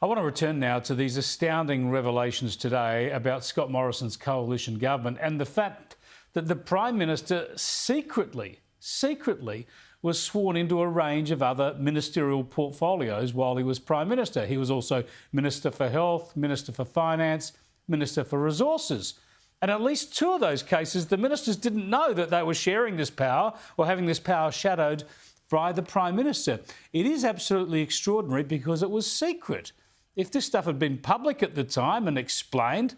I want to return now to these astounding revelations today about Scott Morrison's coalition government and the fact that the Prime Minister secretly was sworn into a range of other ministerial portfolios while he was Prime Minister. He was also Minister for Health, Minister for Finance, Minister for Resources. And at least two of those cases, the ministers didn't know that they were sharing this power or having this power shadowed by the Prime Minister. It is absolutely extraordinary because it was secret. If this stuff had been public at the time and explained,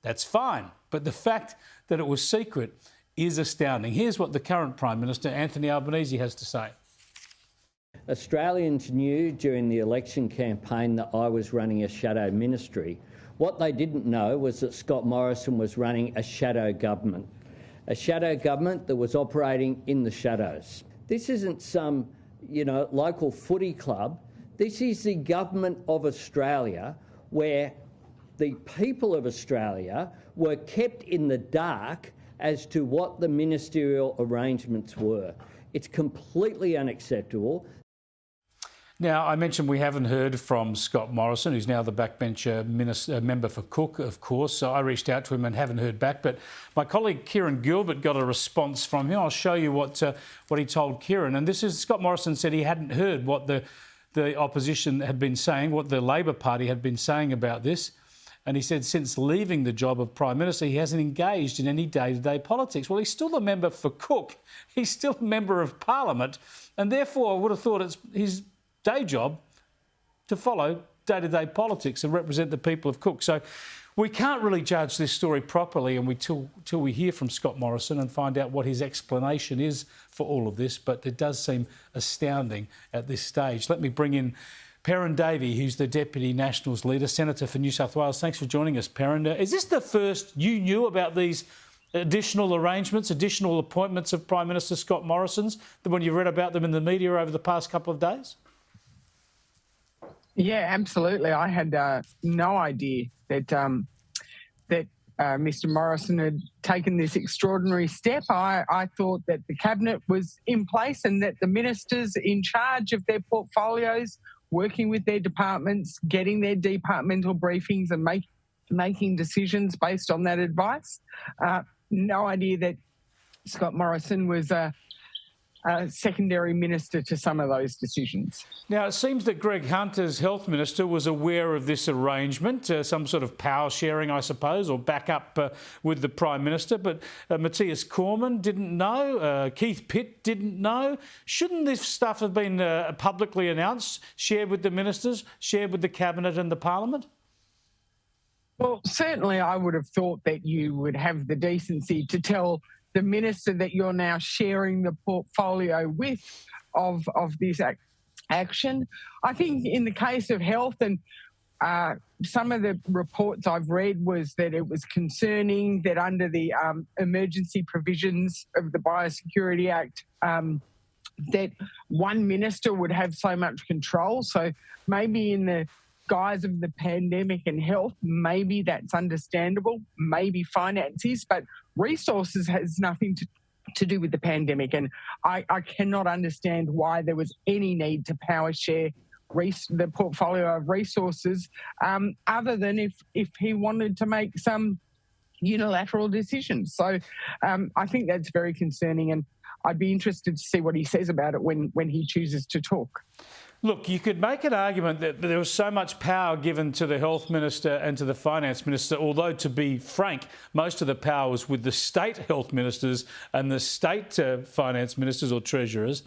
that's fine. But the fact that it was secret is astounding. Here's what the current Prime Minister, Anthony Albanese, has to say. Australians knew during the election campaign that I was running a shadow ministry. What they didn't know was that Scott Morrison was running a shadow government that was operating in the shadows. This isn't some, local footy club. This is the government of Australia, where the people of Australia were kept in the dark as to what the ministerial arrangements were. It's completely unacceptable. Now, I mentioned we haven't heard from Scott Morrison, who's now the backbencher member for Cook, of course. So I reached out to him and haven't heard back. But my colleague Kieran Gilbert got a response from him. I'll show you what he told Kieran. And this is Scott Morrison said he hadn't heard what the opposition had been saying, what the Labor Party had been saying about this. And he said since leaving the job of Prime Minister, he hasn't engaged in any day-to-day politics. Well, he's still a member for Cook. He's still a member of Parliament. And therefore, I would have thought it's his day job to follow day-to-day politics and represent the people of Cook. So we can't really judge this story properly until we hear from Scott Morrison and find out what his explanation is for all of this. But it does seem astounding at this stage. Let me bring in Perin Davey, who's the Deputy Nationals Leader, Senator for New South Wales. Thanks for joining us, Perin. Is this the first you knew about these additional arrangements, additional appointments of Prime Minister Scott Morrison's, when you read about them in the media over the past couple of days? Yeah, absolutely. I had no idea that Mr Morrison had taken this extraordinary step. I thought that the Cabinet was in place and that the ministers in charge of their portfolios, working with their departments, getting their departmental briefings and making decisions based on that advice. No idea that Scott Morrison was a secondary minister to some of those decisions. Now, it seems that Greg Hunt, as Health Minister, was aware of this arrangement, some sort of power sharing, I suppose, or backup with the Prime Minister. But Matthias Cormann didn't know. Keith Pitt didn't know. Shouldn't this stuff have been publicly announced, shared with the ministers, shared with the Cabinet and the Parliament? Well, certainly I would have thought that you would have the decency to tell the minister that you're now sharing the portfolio with of this action. I think in the case of health, and some of the reports I've read was that it was concerning that under the emergency provisions of the Biosecurity Act, that one minister would have so much control. So maybe in the guise of the pandemic and health, maybe that's understandable, maybe finances, but resources has nothing to do with the pandemic. And I cannot understand why there was any need to power share the portfolio of resources, other than if he wanted to make some unilateral decisions. So I think that's very concerning, and I'd be interested to see what he says about it when he chooses to talk. Look, you could make an argument that there was so much power given to the Health Minister and to the Finance Minister, although, to be frank, most of the power was with the state health ministers and the state finance ministers or treasurers.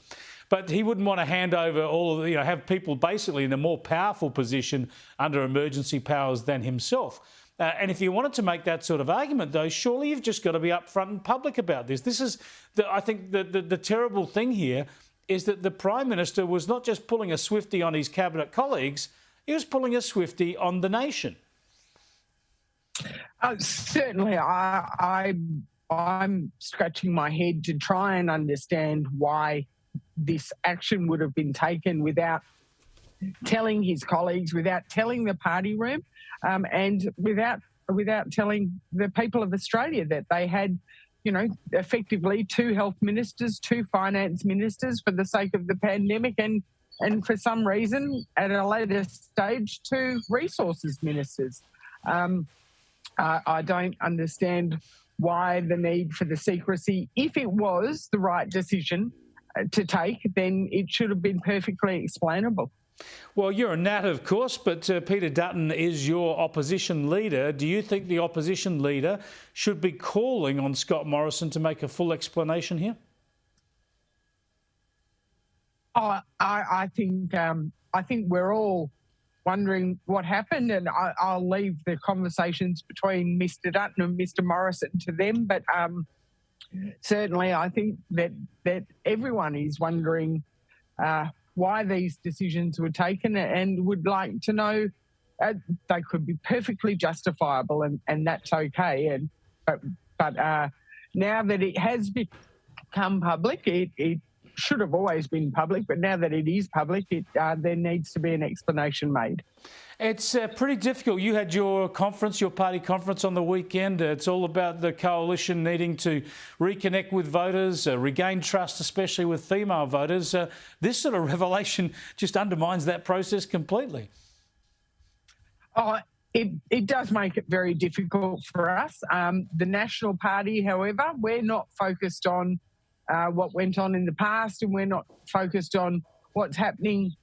But he wouldn't want to hand over all of have people basically in a more powerful position under emergency powers than himself. And if you wanted to make that sort of argument, though, surely you've just got to be upfront and public about this. This is, I think, the terrible thing here is that the Prime Minister was not just pulling a Swiftie on his Cabinet colleagues, he was pulling a Swiftie on the nation. Certainly, I'm scratching my head to try and understand why this action would have been taken without telling his colleagues, without telling the party room, and without telling the people of Australia that they had effectively two health ministers, two finance ministers for the sake of the pandemic, and and for some reason, at a later stage, to resources ministers. I don't understand why the need for the secrecy. If it was the right decision to take, then it should have been perfectly explainable. Well, you're a Nat, of course, but Peter Dutton is your opposition leader. Do you think the opposition leader should be calling on Scott Morrison to make a full explanation here? Oh, I think we're all wondering what happened, and I'll leave the conversations between Mr. Dutton and Mr. Morrison to them. But certainly, I think that everyone is wondering why these decisions were taken, and would like to know. They could be perfectly justifiable, and that's okay. But now that it has become public, it should have always been public, but now that it is public, there needs to be an explanation made. It's pretty difficult. You had your conference, your party conference on the weekend. It's all about the coalition needing to reconnect with voters, regain trust, especially with female voters. This sort of revelation just undermines that process completely. Oh, it does make it very difficult for us. The National Party, however, we're not focused on what went on in the past, and we're not focused on what's happening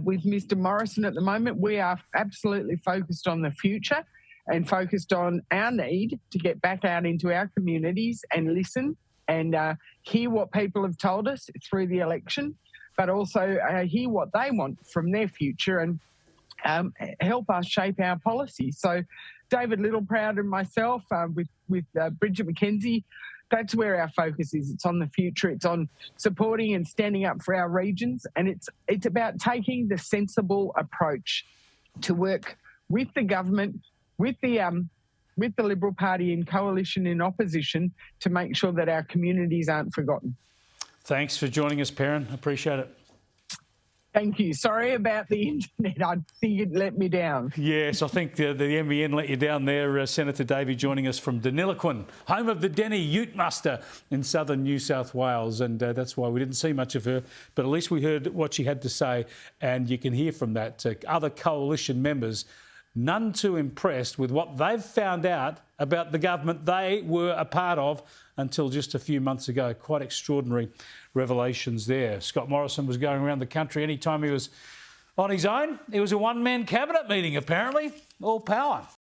with Mr. Morrison at the moment. We are absolutely focused on the future and focused on our need to get back out into our communities and listen and hear what people have told us through the election, but also hear what they want from their future and help us shape our policies. So David Littleproud and myself with Bridget McKenzie, that's where our focus is. It's on the future. It's on supporting and standing up for our regions. And it's about taking the sensible approach to work with the government, with the Liberal Party in coalition in opposition, to make sure that our communities aren't forgotten. Thanks for joining us, Perin. Appreciate it. Thank you. Sorry about the internet. I think it let me down. Yes, I think the NBN let you down there. Senator Davey joining us from Deniliquin, home of the Denny Ute Muster in southern New South Wales. And that's why we didn't see much of her. But at least we heard what she had to say. And you can hear from that other coalition members, none too impressed with what they've found out about the government they were a part of until just a few months ago. Quite extraordinary revelations there. Scott Morrison was going around the country anytime he was on his own. It was a one-man cabinet meeting, apparently. All power.